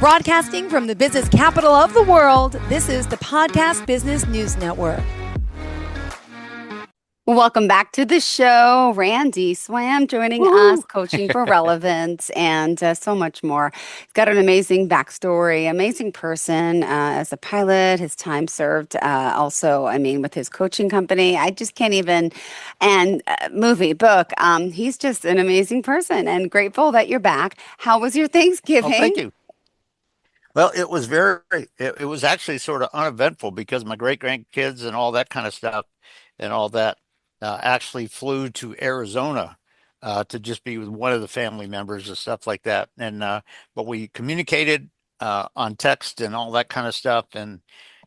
Broadcasting from the business capital of the world, this is the Podcast Business News Network. Welcome back to the show. Randy Swaim joining us, coaching for relevance and so much more. He's got an amazing backstory, amazing person as a pilot, his time served also, with his coaching company. I just can't even, and movie, book. He's just an amazing person and grateful that you're back. How was your Oh, Thanksgiving? thank you. Well, it was actually sort of uneventful because my great grandkids and all that kind of stuff and all that actually flew to Arizona to just be with one of the family members and stuff like that. But we communicated on text and all that kind of stuff, and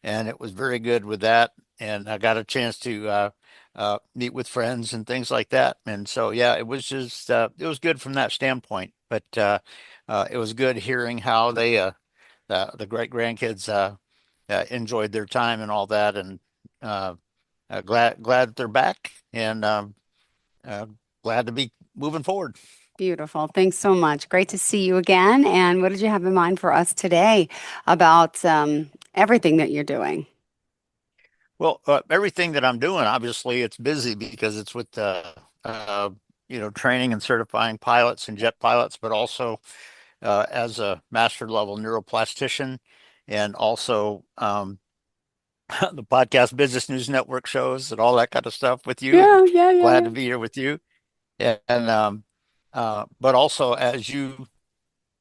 it was very good with that. And I got a chance to meet with friends and things like that. And so, yeah, it was just it was good from that standpoint. But it was good hearing how the great grandkids enjoyed their time and all that, and uh, glad that they're back, and uh, glad to be moving forward. Beautiful. Thanks so much. Great to see you again. And what did you have in mind for us today about everything that you're doing? Well, everything that I'm doing, obviously, it's busy because it's with training and certifying pilots and jet pilots, but also as a master level neuroplastician, and also the podcast Business News Network shows and all that kind of stuff with you. And glad to be here with you. But also, as you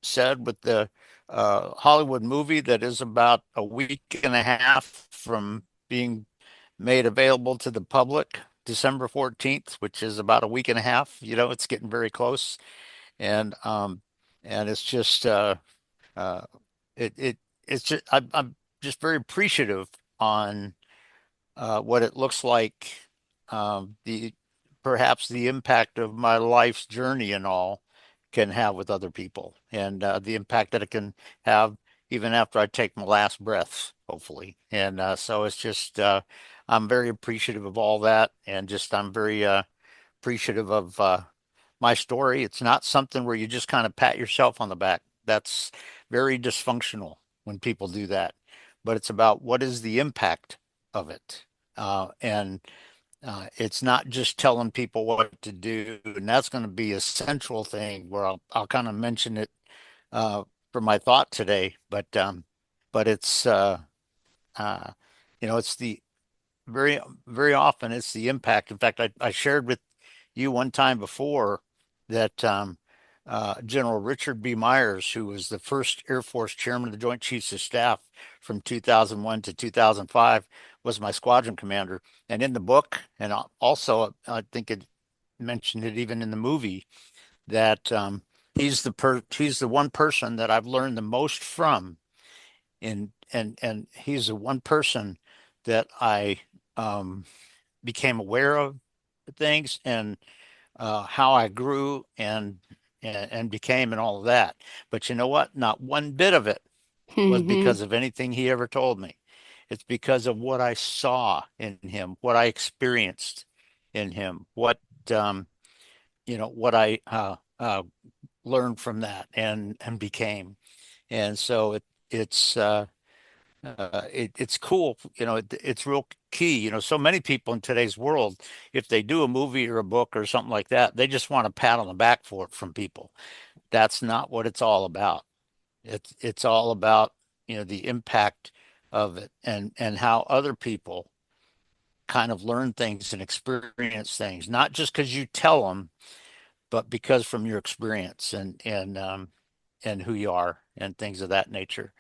said, with the Hollywood movie that is about a week and a half from being made available to the public, December 14th, which is about a week and a half. It's getting very close, and it's just uh, it it it's just I'm just very appreciative on what it looks like, the perhaps the impact of my life's journey and all can have with other people, and the impact that it can have even after I take my last breath, hopefully. And so it's just I'm very appreciative of all that, and just I'm very appreciative of my story. It's not something where you just kind of pat yourself on the back. That's very dysfunctional when people do that. But it's about what is the impact of it. And It's not just telling people what to do. And that's going to be a central thing where I'll kind of mention it uh, for my thought today. But uh, it's the very, very often it's the impact. In fact, I shared with you one time before that General Richard B. Myers, who was the first Air Force chairman of the Joint Chiefs of Staff from 2001 to 2005, was my squadron commander. And in the book, and also I think it mentioned it even in the movie, that he's the one person that I've learned the most from, and he's the one person that I became aware of things, and how I grew and became and all of that. But you know what? Not one bit of it was because of anything he ever told me. It's because of what I saw in him, what I experienced in him, um, what I learned from that and became. And so it's cool. It's real key. So many people in today's world, if they do a movie or a book or something like that, they just want a pat on the back for it from people. That's not what it's all about. It's all about, the impact of it, and how other people kind of learn things and experience things, not just because you tell them, but because from your experience and who you are and things of that nature.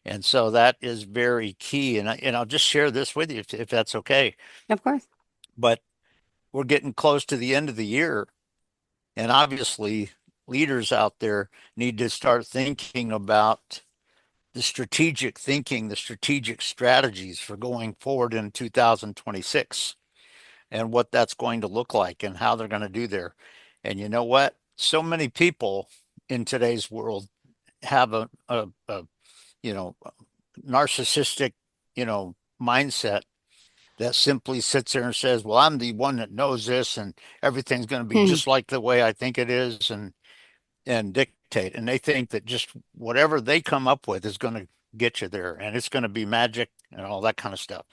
And so that is very key. And I'll just share this with you if that's okay. Of course. But we're getting close to the end of the year, and obviously leaders out there need to start thinking about the strategic thinking, the strategic strategies for going forward in 2026, and what that's going to look like and how they're going to do there. And you know what? So many people in today's world have a narcissistic, mindset that simply sits there and says, "Well, I'm the one that knows this, and everything's going to be just like the way I think it is," and dictate, and they think that just whatever they come up with is going to get you there, and it's going to be magic and all that kind of stuff.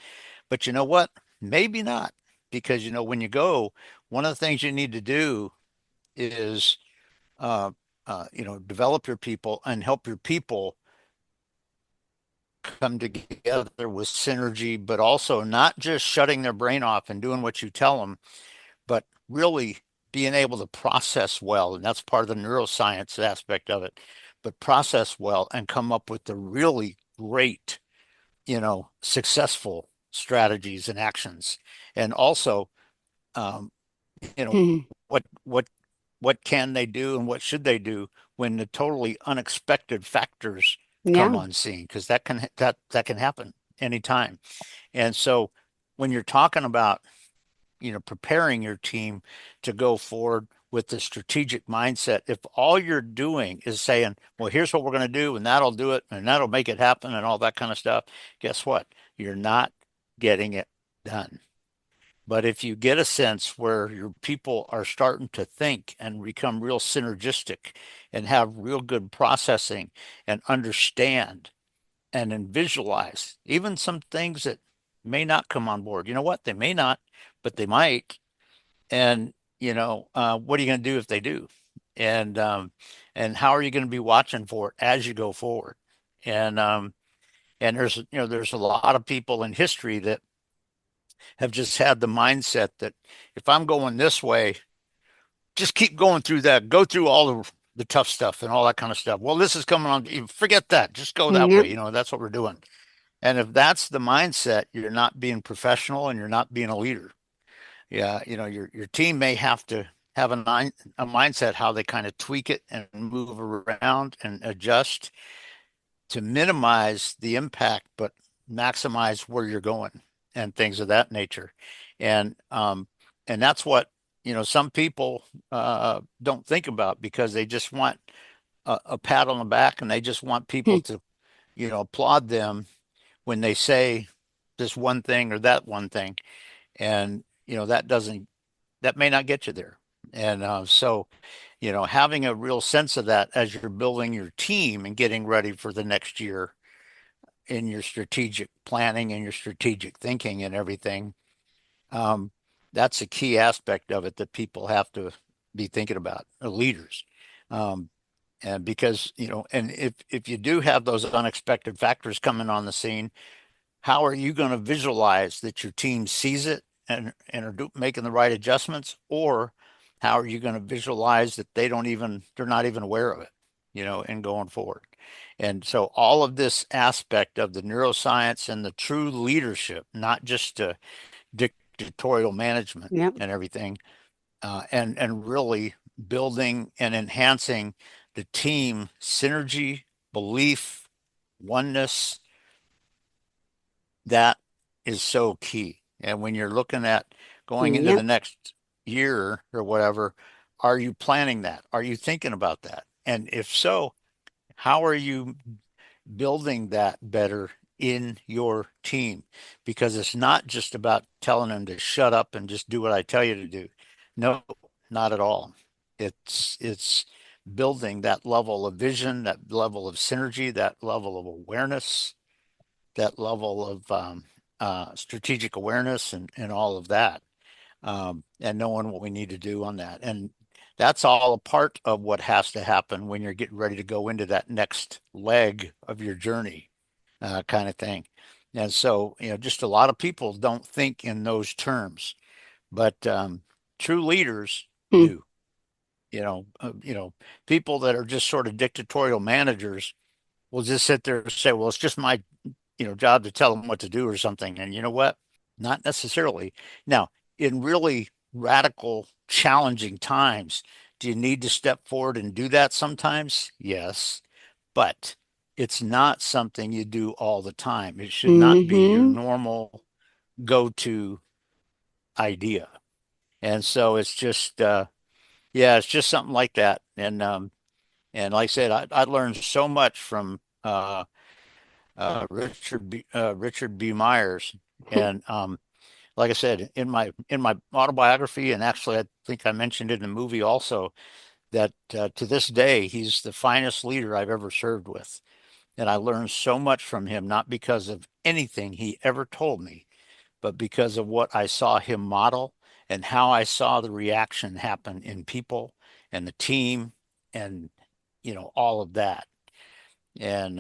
But you know what? Maybe not, because when you go, one of the things you need to do is develop your people and help your people come together with synergy, but also not just shutting their brain off and doing what you tell them, but really being able to process well. And that's part of the neuroscience aspect of it, but process well and come up with the really great, successful strategies and actions. And also, um, you know, Hmm. what can they do and what should they do when the totally unexpected factors come Yeah. on scene? Because that can happen anytime. And so when you're talking about preparing your team to go forward with the strategic mindset, if all you're doing is saying, well, here's what we're going to do, and that'll do it, and that'll make it happen, and all that kind of stuff, guess what? You're not getting it done. But if you get a sense where your people are starting to think and become real synergistic and have real good processing and understand and then visualize even some things that may not come on board. You know what? They may not, but they might. And what are you going to do if they do? And and how are you going to be watching for it as you go forward? And and there's a lot of people in history that have just had the mindset that if I'm going this way, just keep going through that, go through all the tough stuff and all that kind of stuff. Well, this is coming on, forget that, just go that way. Yep. That's what we're doing. And if that's the mindset, you're not being professional and you're not being a leader. Yeah, your team may have to have a mindset how they kind of tweak it and move around and adjust to minimize the impact, but maximize where you're going and things of that nature. And that's what some people don't think about because they just want a pat on the back and they just want people Hmm. to applaud them when they say this one thing or that one thing. And that may not get you there. And so having a real sense of that as you're building your team and getting ready for the next year in your strategic planning and your strategic thinking and everything, um, that's a key aspect of it that people have to be thinking about, leaders. Um, and because, and if you do have those unexpected factors coming on the scene, how are you going to visualize that your team sees it and are making the right adjustments, or how are you going to visualize that they're not even aware of it, and going forward? And so all of this aspect of the neuroscience and the true leadership, not just dictatorial management Yep. and everything, and really building and enhancing the team synergy, belief, oneness, that is so key. And when you're looking at going into the Yep. next year or whatever, are you planning that? Are you thinking about that? And if so, how are you building that better in your team? Because it's not just about telling them to shut up and just do what I tell you to do. No, not at all. It's building that level of vision, that level of synergy, that level of awareness, that level of strategic awareness and all of that, and knowing what we need to do on that. And that's all a part of what has to happen when you're getting ready to go into that next leg of your journey, kind of thing. And so, just a lot of people don't think in those terms, but true leaders Hmm. do. People that are just sort of dictatorial managers will just sit there and say, "Well, it's just my job to tell them what to do or something." And you know what? Not necessarily. Now, in really radical, challenging times, do you need to step forward and do that sometimes? Yes, but it's not something you do all the time. It should not be your Hmm. normal go-to idea. And so it's just, yeah, it's just something like that. And like I said, I learned so much from Richard B. Myers. And like I said, in my autobiography, and actually I think I mentioned it in the movie also, that to this day, he's the finest leader I've ever served with. And I learned so much from him, not because of anything he ever told me, but because of what I saw him model and how I saw the reaction happen in people and the team and, all of that. And,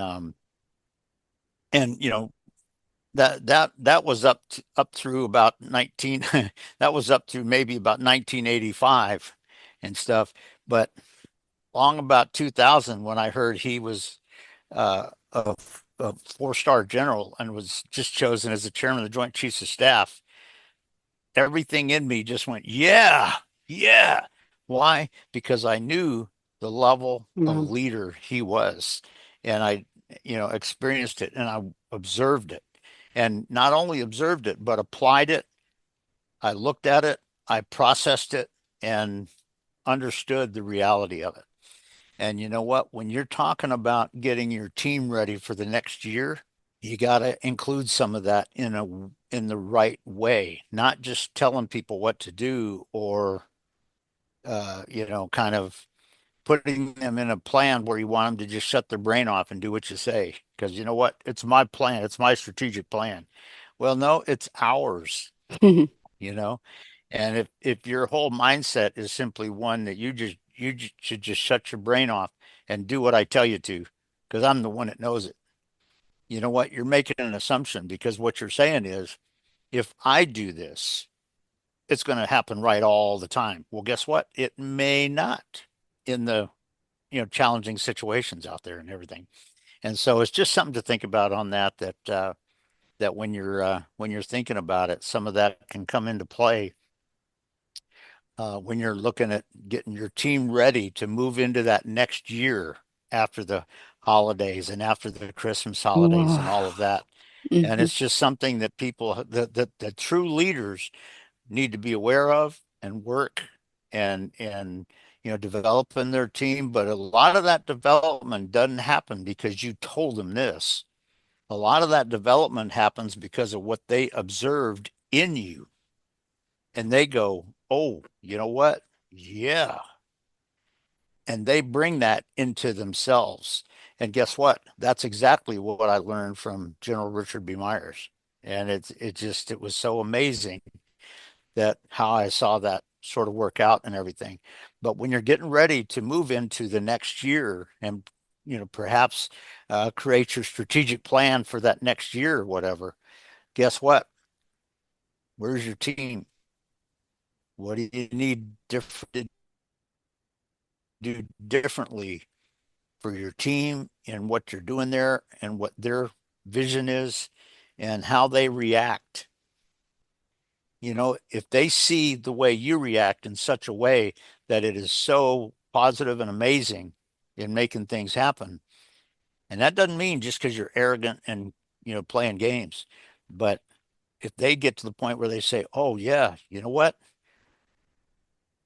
that was up through about 19 that was up through maybe about 1985 and stuff. But long about 2000, when I heard he was a four-star general and was just chosen as the chairman of the Joint Chiefs of Staff, everything in me just went, yeah, yeah. Why? Because I knew the level of Wow. leader he was, and I, experienced it and I observed it, and not only observed it but applied it. I looked at it, I processed it, and understood the reality of it. And you know what? When you're talking about getting your team ready for the next year, you got to include some of that in the right way, not just telling people what to do or kind of putting them in a plan where you want them to just shut their brain off and do what you say. Because you know what? It's my plan. It's my strategic plan. Well, no, it's ours, you know. And if your whole mindset is simply one that should just shut your brain off and do what I tell you to, because I'm the one that knows it. You know what? You're making an assumption, because what you're saying is, if I do this, it's going to happen right all the time. Well, guess what? It may not in the challenging situations out there and everything. And so it's just something to think about on that when you're thinking about it, some of that can come into play when you're looking at getting your team ready to move into that next year after the holidays and after the Christmas holidays and all Wow. of that. And Hmm. it's just something that people, the true leaders need to be aware of and work and develop in their team. But a lot of that development doesn't happen because you told them this. A lot of that development happens because of what they observed in you. And they go, oh, you know what? Yeah. And they bring that into themselves. And guess what? That's exactly what I learned from General Richard B. Myers. And it was so amazing that how I saw that sort of work out and everything. But when you're getting ready to move into the next year and perhaps create your strategic plan for that next year or whatever, guess what? Where's your team? What do you need to do differently for your team and what you're doing there and what their vision is and how they react? If they see the way you react in such a way that it is so positive and amazing in making things happen, and that doesn't mean just because you're arrogant and playing games, but if they get to the point where they say, "Oh yeah, you know what?"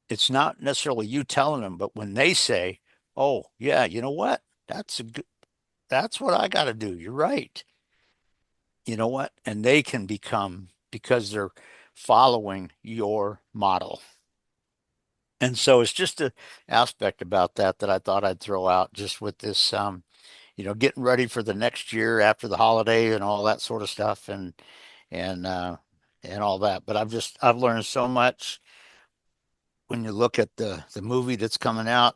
It's not necessarily you telling them, but when they say, "Oh yeah, you know what? That's what I got to do. You're right." You know what? And they can become, because they're following your model. And so it's just an aspect about that I thought I'd throw out just with this, getting ready for the next year after the holiday and all that sort of stuff and and all that. But I've learned so much when you look at the movie that's coming out.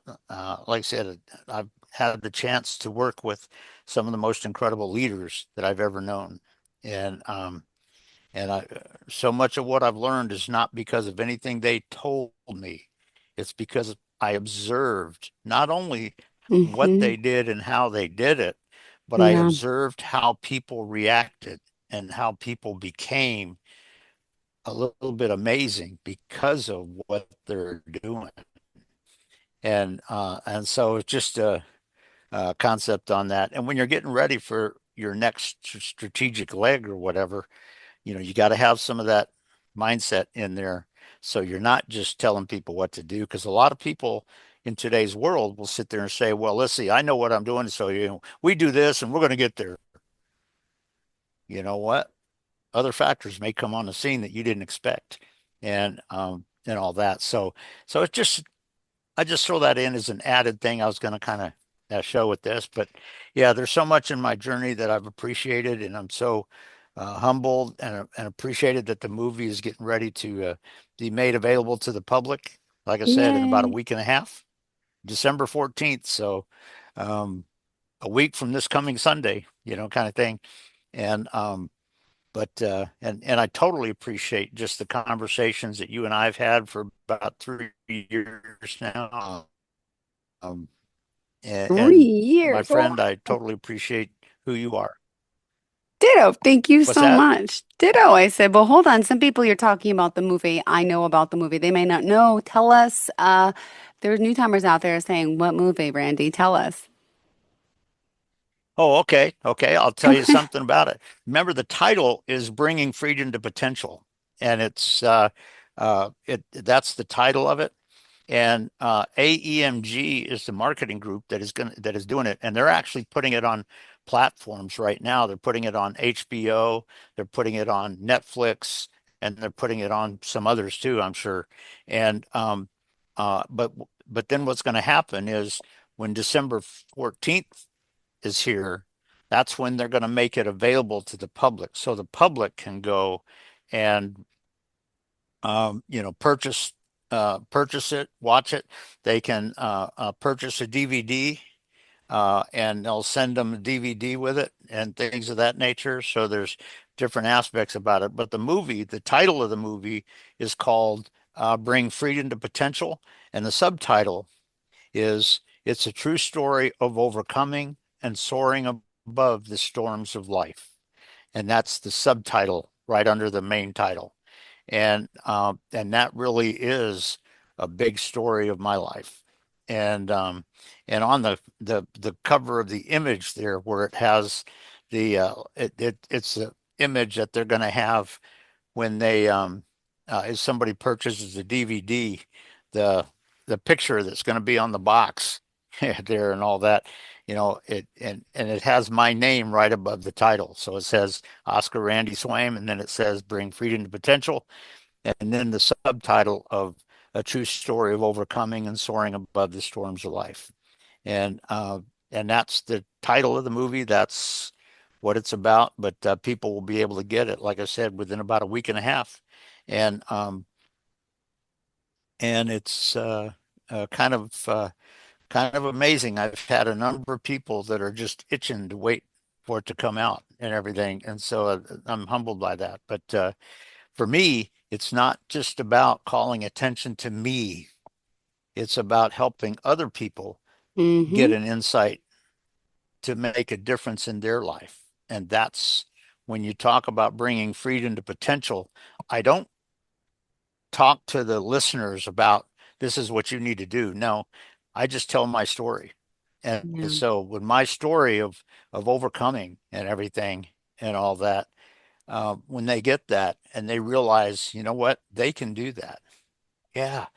Like I said, I've had the chance to work with some of the most incredible leaders that I've ever known, and so much of what I've learned is not because of anything they told me. It's because I observed not only what Hmm. they did and how they did it, but I Yeah. observed how people reacted and how people became a little bit amazing because of what they're doing. And so it's just a concept on that. And when you're getting ready for your next strategic leg or whatever, you got to have some of that mindset in there. So you're not just telling people what to do, because a lot of people in today's world will sit there and say, well, let's see, I know what I'm doing. So, we do this and we're going to get there. You know what? Other factors may come on the scene that you didn't expect and all that. So it's just, I just throw that in as an added thing I was going to kind of show with this. But yeah, there's so much in my journey that I've appreciated, and I'm so humbled and appreciated that the movie is getting ready to be made available to the public. Like I said, in about a Yay. week and a half, December 14th. So um, a week from this coming Sunday, kind of thing. And and I totally appreciate just the conversations that you and I've had for about 3 years now. Um, and, Three and my years. Oh, friend, I totally appreciate who you are. ditto. Thank you What's so that? much. Ditto. I said, well, hold on. Some people you're talking about the movie. I know about the movie. They may not know. Tell us. There's new timers out there saying, what movie, Randy? Tell us. Oh, okay. Okay. I'll tell Go you ahead. something about it. Remember, the title is Bringing Freedom to Potential, and that's the title of it. And AEMG is the marketing group that is doing it, and they're actually putting it on platforms right now. They're putting it on HBO, they're putting it on Netflix, and they're putting it on some others too, I'm sure. And uh, but but then what's going to happen is when December 14th is here, that's when they're going to make it available to the public, so the public can go and purchase it, watch it. They can purchase a DVD, and they'll send them a DVD with it and things of that nature. So there's different aspects about it. But the title of the movie is called Bring Freedom to Potential, and the subtitle is It's a True Story of Overcoming and Soaring Above the Storms of Life. And that's the subtitle right under the main title. And that really is a big story of my life. And on the cover of the image there, where it has it's the image that they're going to have when they if somebody purchases a DVD, the the picture that's going to be on the box there and all that, and it has my name right above the title. So it says Oscar Randy Swaim, and then it says Bring Freedom to Potential, and then the subtitle of A True Story of Overcoming and Soaring Above the Storms of Life. And that's the title of the movie. That's what it's about. But people will be able to get it, like I said, within about a week and a half. And it's kind of amazing. I've had a number of people that are just itching to wait for it to come out and everything. And so I'm humbled by that. But for me, it's not just about calling attention to me. It's about helping other people Mm-hmm. get an insight to make a difference in their life. And that's when you talk about bringing freedom to potential. I don't talk to the listeners about this is what you need to do. No, I just tell my story. And Yeah. so with my story of overcoming and everything and all that, when they get that and they realize, you know what, they can do that. Yeah,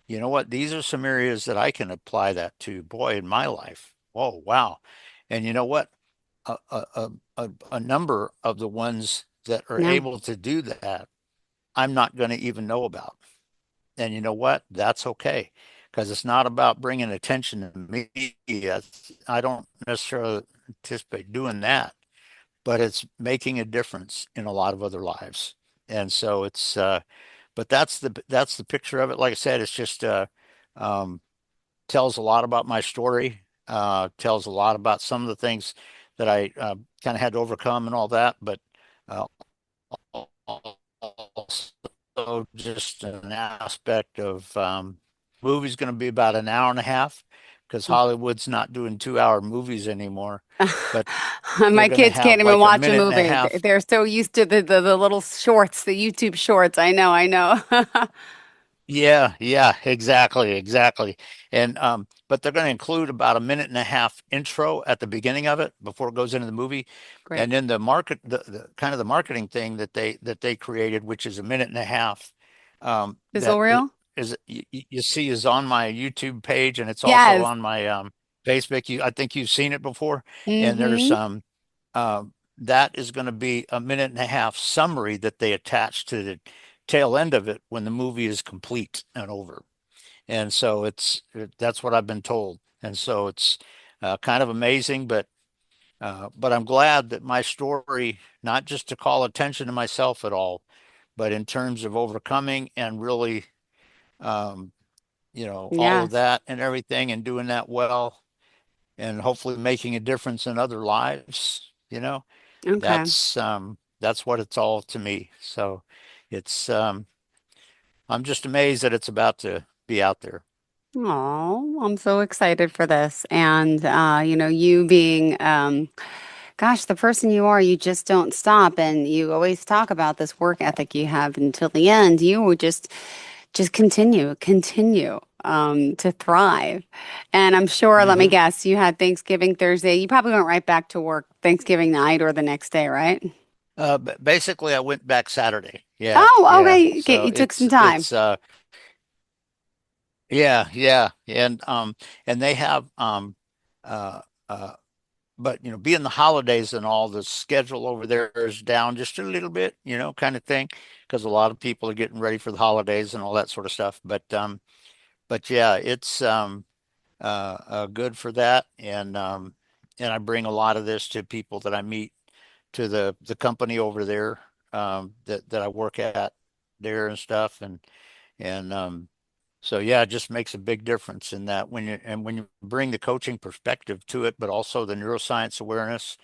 you know what, these are some areas that I can apply that to, boy, in my life. Oh, wow. And you know what? A number of the ones that are Yeah. able to do that, I'm not going to even know about. And you know what? That's okay, because it's not about bringing attention to me. I don't necessarily anticipate doing that, but it's making a difference in a lot of other lives. And so but that's the picture of it. Like I said, it's just um, tells a lot about my story, tells a lot about some of the things that I kind of had to overcome and all that, but uh, also just an aspect of movie's going to be about an hour and a half because Hollywood's not doing 2 hour movies anymore, but they're My going to kids can't have even like a watch a minute and a movie. half. They're so used to the little shorts, the YouTube shorts. I know, I know. Yeah, yeah, exactly, exactly. And but they're going to include about a minute and a half intro at the beginning of it before it goes into the movie. Great. And then the kind of the marketing thing that they created, which is a minute and a half, Sizzle that reel? is you see is on my YouTube page, and it's also Yes. on my Facebook. I think you've seen it before. And there's Mm-hmm. that is going to be a minute and a half summary that they attach to the tail end of it when the movie is complete and over. And so that's what I've been told. And so it's kind of amazing, but I'm glad that my story, not just to call attention to myself at all, but in terms of overcoming and really, um, all of Yes. that and everything and doing that well and hopefully making a difference in other lives, Okay. that's what it's all to me. So it's I'm just amazed that it's about to be out there. Oh, I'm so excited for this. And, you being, gosh, the person you are, you just don't stop. And you always talk about this work ethic you have until the end. You will just continue to thrive. And I'm sure, let me Hmm. guess, you had Thanksgiving Thursday. You probably went right back to work Thanksgiving night or the next day, right? But basically I went back Saturday. Yeah, Oh, yeah. okay. Okay, So you took some time. yeah, yeah. And they have uh uh but being the holidays and all, the schedule over there is down just a little bit, kind of thing, because a lot of people are getting ready for the holidays and all that sort of stuff. But yeah, it's good for that, and I bring a lot of this to people that I meet, to the company over there, that I work at there and stuff, and so yeah, it just makes a big difference in that when you bring the coaching perspective to it, but also the neuroscience awareness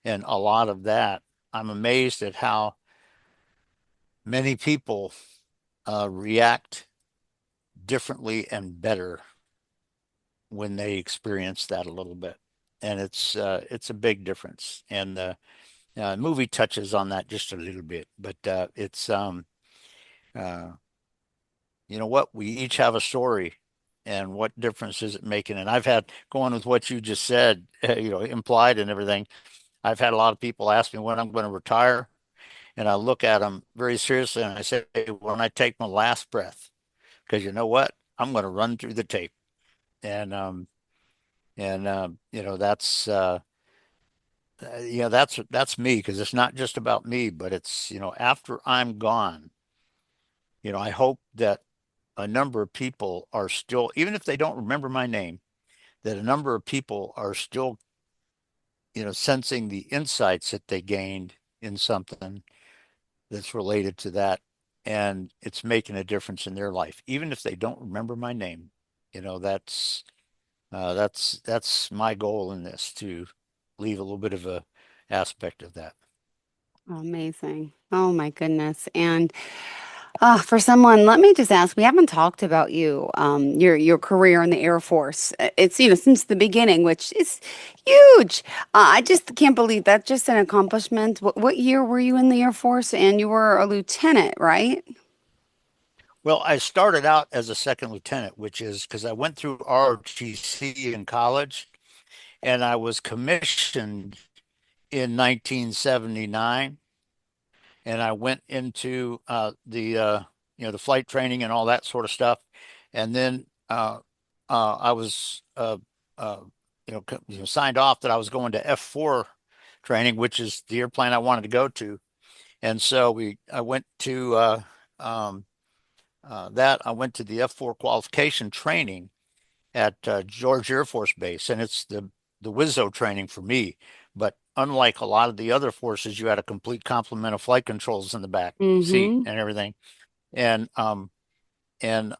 and a lot of that. I'm amazed at how many people react differently and better when they experience that a little bit, and it's a big difference. And the movie touches on that just a little bit, but it's uh, you know what, we each have a story, and what difference is it making? And I've had, going with what you just said, implied and everything. I've had a lot of people ask me when I'm going to retire. And I look at them very seriously and I say, when I take my last breath, because you know what? I'm going to run through the tape. And, that's, that's me, because it's not just about me, but it's, after I'm gone, I hope that a number of people are still, even if they don't remember my name, that a number of people are still, sensing the insights that they gained in something that's related to that, and it's making a difference in their life even if they don't remember my name. That's my goal in this, to leave a little bit of a aspect of that. Amazing. Oh my goodness. And for someone, let me just ask, we haven't talked about you, your career in the Air Force. It's, since the beginning, which is huge. I just can't believe that. Just an accomplishment. What year were you in the Air Force? And you were a lieutenant, right? Well, I started out as a second lieutenant, which is because I went through ROTC in college, and I was commissioned in 1979, and I went into the flight training and all that sort of stuff, and then I was signed off that I was going to F4 training, which is the airplane I wanted to go to, and so I went to that. I went to the F4 qualification training at George Air Force Base, and it's the WISO training for me. But unlike a lot of the other forces, you had a complete complement of flight controls in the back seat Mm-hmm. and everything. And and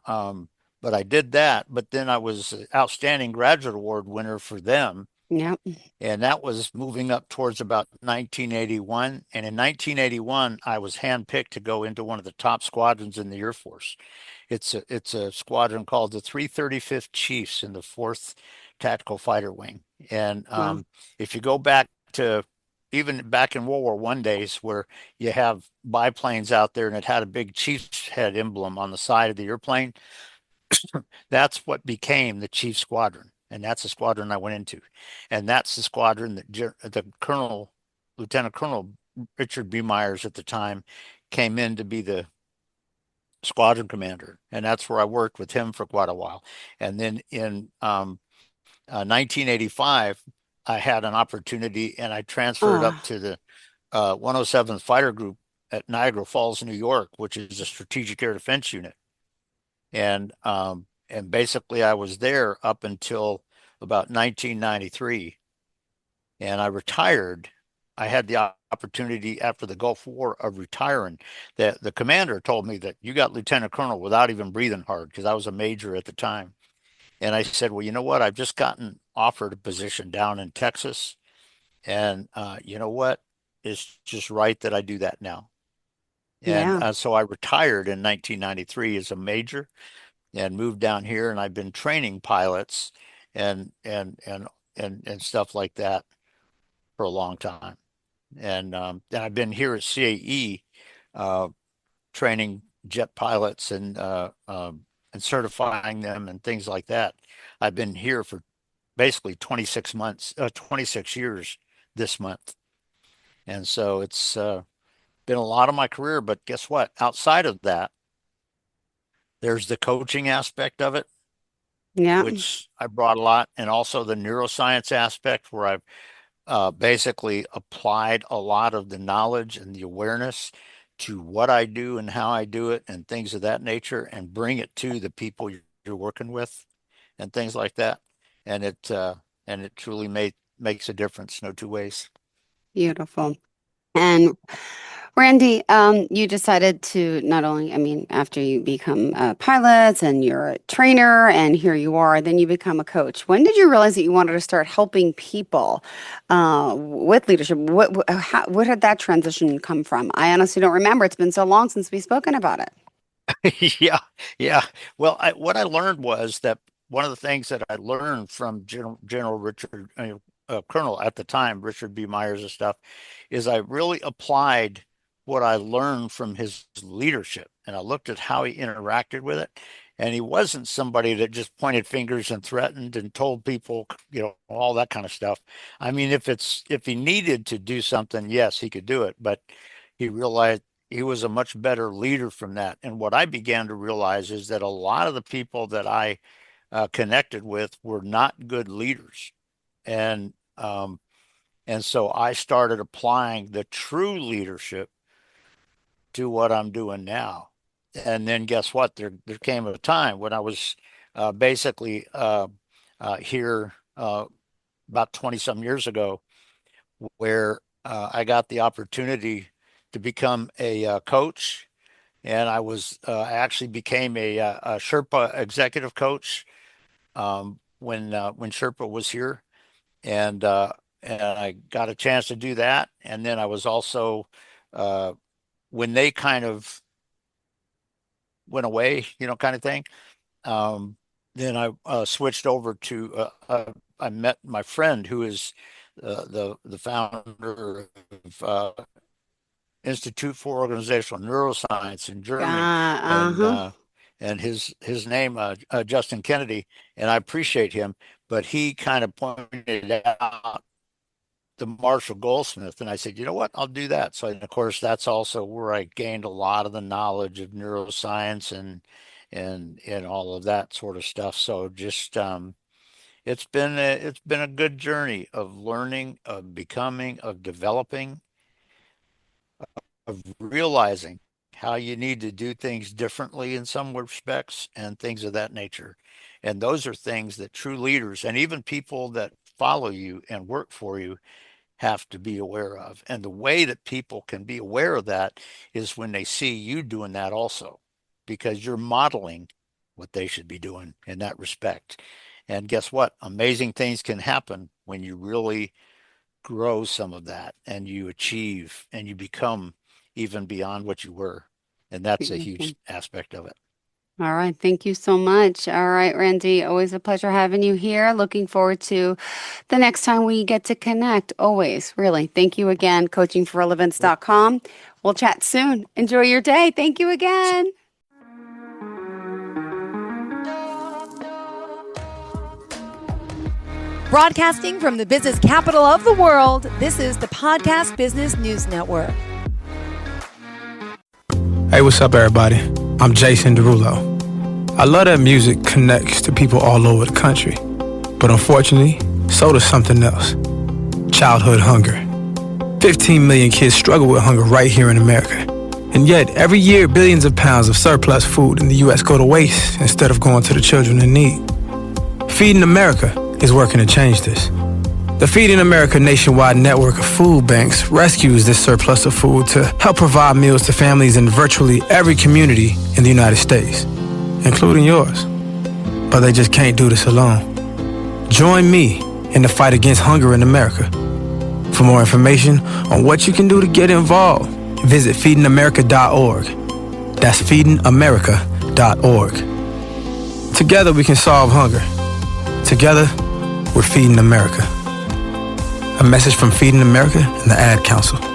but I did that. But then I was an outstanding graduate award winner for them, Yep. and that was moving up towards about 1981. And in 1981, I was handpicked to go into one of the top squadrons in the Air Force. It's a squadron called the 335th Chiefs in the 4th Tactical Fighter Wing. And Well, if you go back to even back in World War I days, where you have biplanes out there and it had a big Chiefs head emblem on the side of the airplane, that's what became the Chief Squadron. And that's the squadron I went into. And that's the squadron that the Colonel, Lieutenant Colonel Richard B. Myers at the time came in to be the squadron commander, and that's where I worked with him for quite a while. And then in 1985, I had an opportunity, and I transferred uh, up to the 107th Fighter Group at Niagara Falls, New York, which is a strategic air defense unit. And and basically I was there up until about 1993, and I retired. I had the opportunity after the Gulf War of retiring. The commander told me that you got lieutenant colonel without even breathing hard, because I was a major at the time. And I said, well, you know what? I've just gotten offered a position down in Texas. And you know what? It's just right that I do that now. And Yeah. so I retired in 1993 as a major and moved down here. And I've been training pilots and stuff like that for a long time. And I've been here at CAE training jet pilots and certifying them and things like that. I've been here for basically 26 months, 26 years this month. And so it's been a lot of my career, but guess what? Outside of that, there's the coaching aspect of it, Yeah. which I brought a lot, and also the neuroscience aspect, where I've basically applied a lot of the knowledge and the awareness to what I do and how I do it and things of that nature, and bring it to the people you're working with and things like that. And it truly makes a difference, no two ways. Beautiful. And Randy, you decided to not only, I mean, after you become a pilot and you're a trainer and here you are, then you become a coach. When did you realize that you wanted to start helping people with leadership? What had that transition come from? I honestly don't remember. It's been so long since we've spoken about it. Yeah, yeah. Well, what I learned was that one of the things that I learned from General Richard, Colonel at the time, Richard B. Myers and stuff, is I really applied what I learned from his leadership, and I looked at how he interacted with it. And he wasn't somebody that just pointed fingers and threatened and told people, all that kind of stuff. I mean, if he needed to do something, yes, he could do it, but he realized he was a much better leader from that. And what I began to realize is that a lot of the people that I connected with were not good leaders. And so I started applying the true leadership to what I'm doing now. And then guess what? There came a time when I was basically here about 20 some years ago, where I got the opportunity to become a coach. And I actually became a Sherpa executive coach when Sherpa was here. And I got a chance to do that. And then I was also, when they kind of went away, kind of thing, then I switched over to, I met my friend who is the founder of Institute for Organizational Neuroscience in Germany, and his name Justin Kennedy, and I appreciate him, but he kind of pointed out the Marshall Goldsmith, and I said, you know what, I'll do that. So, and of course, that's also where I gained a lot of the knowledge of neuroscience and all of that sort of stuff. So just it's been a good journey of learning, of becoming, of developing, of realizing how you need to do things differently in some respects and things of that nature. And those are things that true leaders and even people that follow you and work for you have to be aware of. And the way that people can be aware of that is when they see you doing that also, because you're modeling what they should be doing in that respect. And guess what? Amazing things can happen when you really grow some of that and you achieve and you become even beyond what you were. And that's a huge aspect of it. All right. Thank you so much. All right, Randy, always a pleasure having you here. Looking forward to the next time we get to connect. Always, really. Thank you again, coachingforrelevance.com. We'll chat soon. Enjoy your day. Thank you again. Broadcasting from the business capital of the world, this is the Podcast Business News Network. Hey, what's up, everybody? I'm Jason Derulo. I love that music connects to people all over the country. But unfortunately, so does something else. Childhood hunger. 15 million kids struggle with hunger right here in America. And yet, every year, billions of pounds of surplus food in the U.S. go to waste instead of going to the children in need. Feeding America is working to change this. The Feeding America nationwide network of food banks rescues this surplus of food to help provide meals to families in virtually every community in the United States, including yours. But they just can't do this alone. Join me in the fight against hunger in America. For more information on what you can do to get involved, visit feedingamerica.org. That's feedingamerica.org. Together we can solve hunger. Together, we're Feeding America. A message from Feeding America and the Ad Council.